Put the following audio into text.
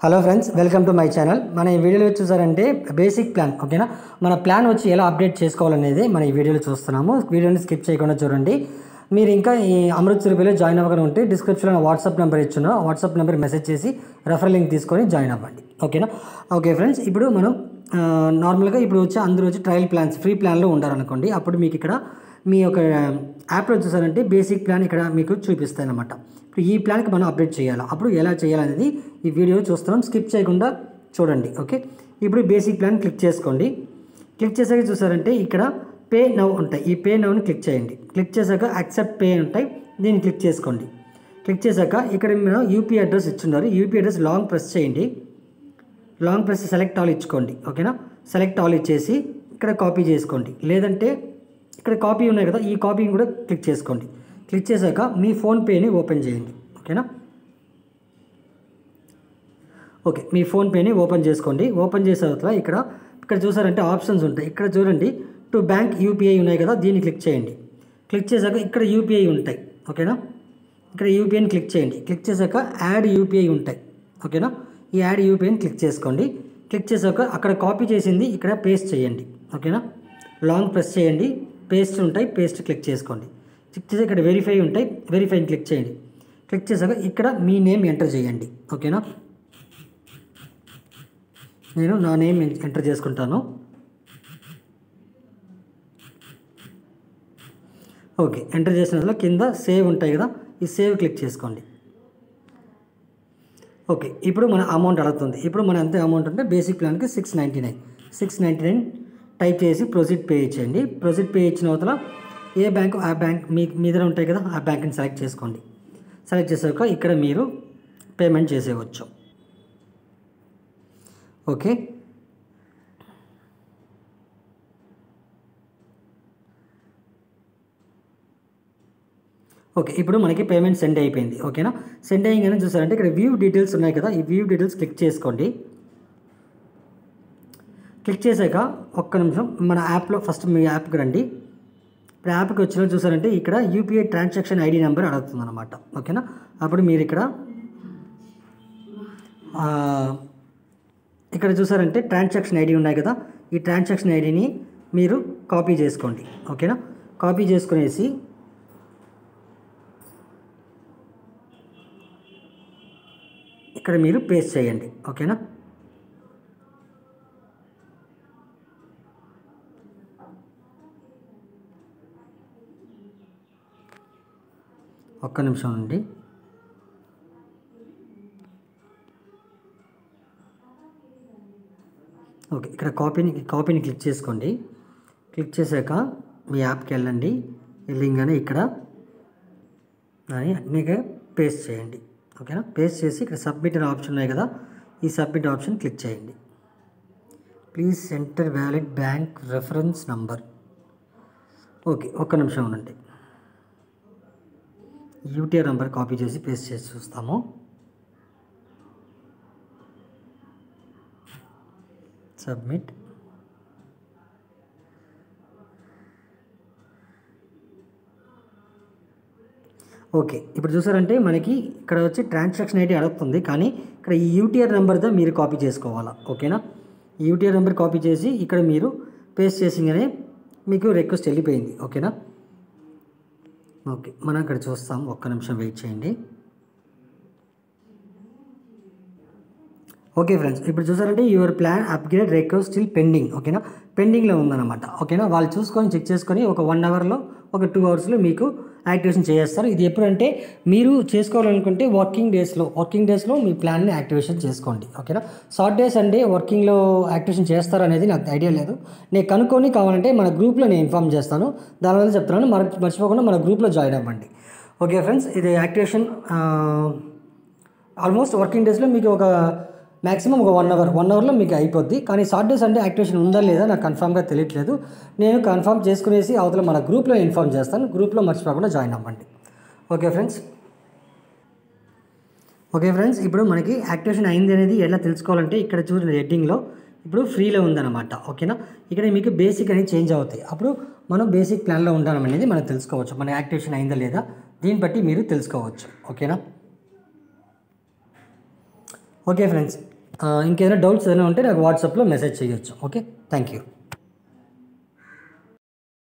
Hello friends, welcome to my channel. మన ఈ వీడియోలో చూసారంటే బేసిక్ ప్లాన్, ఓకేనా. మన ప్లాన్ వచ్చి ఎలా అప్డేట్ చేసుకోవాలనేది మన ఈ వీడియోలో చూస్తున్నాము. వీడియోని స్కిప్ చేయకుండా చూడండి. మీరు ఇంకా ఈ అమృత్ సురభిలో జాయిన్ అవ్వకుండా ఉంటే డిస్క్రిప్షన్లో వాట్సాప్ నెంబర్ ఇచ్చున్నా, వాట్సాప్ నెంబర్ మెసేజ్ చేసి రెఫరల్ లింక్ తీసుకొని జాయిన్ అవ్వండి, ఓకేనా. ఓకే ఫ్రెండ్స్, ఇప్పుడు మనం నార్మల్గా ఇప్పుడు వచ్చి అందరూ వచ్చి ట్రయల్ ప్లాన్స్ ఫ్రీ ప్లాన్లో ఉండాలనుకోండి. అప్పుడు మీకు ఇక్కడ మీ యొక్క యాప్లో చూసారంటే బేసిక్ ప్లాన్ ఇక్కడ మీకు చూపిస్తాయి అన్నమాట. ఇప్పుడు ఈ ప్లాన్కి మనం అప్డేట్ చేయాలి. అప్పుడు ఎలా చేయాలనేది ఈ వీడియో చూస్తున్నాం, స్కిప్ చేయకుండా చూడండి, ఓకే. ఇప్పుడు బేసిక్ ప్లాన్ క్లిక్ చేసుకోండి. క్లిక్ చేసాక చూసారంటే ఇక్కడ పే నౌ ఉంటాయి. ఈ పే నౌని క్లిక్ చేయండి. క్లిక్ చేశాక యాక్సెప్ట్ పే ఉంటాయి, దీన్ని క్లిక్ చేసుకోండి. క్లిక్ చేశాక ఇక్కడ మీరు యూపీఐ అడ్రస్ ఇచ్చున్నారు. యూపీఐ అడ్రస్ లాంగ్ ప్రెస్ చేయండి. లాంగ్ ప్రెస్ సెలెక్ట్ ఆల్ ఇచ్చుకోండి, ఓకేనా. సెలెక్ట్ ఆల్ ఇచ్చేసి ఇక్కడ కాపీ చేసుకోండి. లేదంటే ఇక్కడ కాపీ ఉన్నాయి కదా, ఈ కాపీని కూడా క్లిక్ చేసుకోండి. క్లిక్ చేశాక మీ ఫోన్పేని ఓపెన్ చేయండి, ఓకేనా. ఓకే, మీ ఫోన్పేని ఓపెన్ చేసుకోండి. ఓపెన్ చేసిన తర్వాత ఇక్కడ చూసారంటే ఆప్షన్స్ ఉంటాయి. ఇక్కడ చూడండి, టు బ్యాంక్ యూపీఐ ఉన్నాయి కదా, దీన్ని క్లిక్ చేయండి. క్లిక్ చేశాక ఇక్కడ యూపీఐ ఉంటాయి, ఓకేనా. ఇక్కడ యూపీఐని క్లిక్ చేయండి. క్లిక్ చేశాక యాడ్ యూపీఐ ఉంటాయి, ఓకేనా. ఈ యాడ్ యూపీఐని క్లిక్ చేసుకోండి. క్లిక్ చేశాక అక్కడ కాపీ చేసింది ఇక్కడ పేస్ట్ చేయండి, ఓకేనా. లాంగ్ ప్రెస్ చేయండి, పేస్ట్ ఉంటాయి, పేస్ట్ క్లిక్ చేసుకోండి. క్లిక్ చేసి ఇక్కడ వెరిఫై ఉంటాయి, వెరిఫైని క్లిక్ చేయండి. క్లిక్ చేశాక ఇక్కడ మీ నేమ్ ఎంటర్ చేయండి, ఓకేనా. నేను నా నేమ్ ఎంటర్ చేసుకుంటాను. ఓకే, ఎంటర్ చేసిన తర్వాత కింద సేవ్ ఉంటాయి కదా, ఈ సేవ్ క్లిక్ చేసుకోండి. ఓకే, ఇప్పుడు మన అమౌంట్ అడుగుతుంది. ఇప్పుడు మన ఎంత అమౌంట్ అంటే బేసిక్ ప్లాన్కి 699 టైప్ చేసి ప్రొసీడ్ పే చేయండి. ప్రొసీడ్ పే ఇచ్చిన తర్వాత ఏ బ్యాంకు ఆ బ్యాంక్ మీ దగ్గర ఉంటాయి కదా, ఆ బ్యాంక్ని సెలెక్ట్ చేసుకోండి. సెలెక్ట్ చేసాక ఇక్కడ మీరు పేమెంట్ చేసేయవచ్చు, ఓకే. ఓకే, ఇప్పుడు మనకి పేమెంట్ సెండ్ అయిపోయింది, ఓకేనా. సెండ్ అయ్యిందని చూసారంటే ఇక్కడ వ్యూ డీటెయిల్స్ ఉన్నాయి కదా, ఈ వ్యూ డీటెయిల్స్ క్లిక్ చేసుకోండి. క్లిక్ చేశాక ఒక్క నిమిషం మన యాప్లో ఫస్ట్ మీ యాప్కి రండి. ఇప్పుడు యాప్కి వచ్చిన చూసారంటే ఇక్కడ యూపీఐ ట్రాన్సాక్షన్ ఐడి నెంబర్ అడుగుతుంది అనమాట, ఓకేనా. అప్పుడు మీరు ఇక్కడ చూసారంటే ట్రాన్సాక్షన్ ఐడి ఉన్నాయి కదా, ఈ ట్రాన్సాక్షన్ ఐడిని మీరు కాపీ చేసుకోండి, ఓకేనా. కాపీ చేసుకునేసి ఇక్కడ మీరు పేస్ట్ చేయండి, ఓకేనా. ఒక్క నిమిషం అండి. ఓకే, ఇక్కడ కాపీని క్లిక్ చేసుకోండి. క్లిక్ చేశాక మీ యాప్కి వెళ్ళండి. వెళ్ళింగానే ఇక్కడ దాన్ని అన్నిగా పేస్ట్ చేయండి, ఓకేనా. పేస్ట్ చేసి ఇక్కడ సబ్మిట్ అనే ఆప్షన్ ఉన్నాయి కదా, ఈ సబ్మిట్ ఆప్షన్ క్లిక్ చేయండి. Please enter valid bank reference number. Okay, ఒక్క నిమిషం ఉండండి. యూటీఆర్ నెంబర్ కాపీ చేసి పేస్ట్ చేసి చూస్తాము. సబ్మిట్. ఓకే, ఇప్పుడు చూసారంటే మనకి ఇక్కడ వచ్చి ట్రాన్సాక్షన్ ఐడి అడుగుతుంది, కానీ ఇక్కడ ఈ యూటీఆర్ నెంబర్తో మీరు కాపీ చేసుకోవాలా, ఓకేనా. ఈ యూటీఆర్ నెంబర్ కాపీ చేసి ఇక్కడ మీరు పేస్ట్ చేసిందనే మీకు రిక్వెస్ట్ వెళ్ళిపోయింది, ఓకేనా. ఓకే, మనం ఇక్కడ చూస్తాం, ఒక్క నిమిషం వెయిట్ చేయండి. ఓకే ఫ్రెండ్స్, ఇప్పుడు చూసారంటే your plan upgrade request still pending, ఓకేనా. పెండింగ్లో ఉందన్నమాట, ఓకేనా. వాళ్ళు చూసుకొని చెక్ చేసుకొని ఒక 1 అవర్లో ఒక 2 అవర్స్లో మీకు యాక్టివేషన్ చేస్తారు. ఇది ఎప్పుడంటే మీరు చేసుకోవాలనుకుంటే వర్కింగ్ డేస్లో మీ ప్లాన్ని యాక్టివేషన్ చేసుకోండి, ఓకేనా. సాటర్డే సండే వర్కింగ్లో యాక్టివేషన్ చేస్తారు అనేది నాకు ఐడియా లేదు. నేను కనుక్కొని కావాలంటే మన గ్రూప్లో నేను ఇన్ఫామ్ చేస్తాను. దానివల్ల చెప్తున్నాను, మర్చిపోకుండా మన గ్రూప్లో జాయిన్ అవ్వండి, ఓకే ఫ్రెండ్స్. ఇది యాక్టివేషన్ ఆల్మోస్ట్ వర్కింగ్ డేస్లో మీకు ఒక మ్యాక్సిమం ఒక 1 అవర్లో మీకు అయిపోద్ది. కానీ సాటర్డే సండే యాక్టివేషన్ ఉందా లేదా నాకు కన్ఫామ్గా తెలియట్లేదు. నేను కన్ఫామ్ చేసుకునేసి అవతల మన గ్రూప్లో ఇన్ఫామ్ చేస్తాను. గ్రూప్లో మర్చిపోకుండా జాయిన్ అవ్వండి, ఓకే ఫ్రెండ్స్. ఇప్పుడు మనకి యాక్టివేషన్ అయింది అనేది ఎలా తెలుసుకోవాలంటే ఇక్కడ చూడండి, హెడ్డింగ్లో ఇప్పుడు ఫ్రీలో ఉందన్నమాట, ఓకేనా. ఇక్కడ మీకు బేసిక్ అనేది చేంజ్ అవుతాయి. అప్పుడు మనం బేసిక్ ప్లాన్లో ఉండడం అనేది మనం తెలుసుకోవచ్చు, మన యాక్టివేషన్ అయిందా లేదా దీన్ని బట్టి మీరు తెలుసుకోవచ్చు, ఓకేనా. ఓకే ఫ్రెండ్స్, ఇంకేదైనా డౌట్స్ ఏదైనా ఉంటే నాకు వాట్సాప్లో మెసేజ్ చేయొచ్చు. Okay, thank you.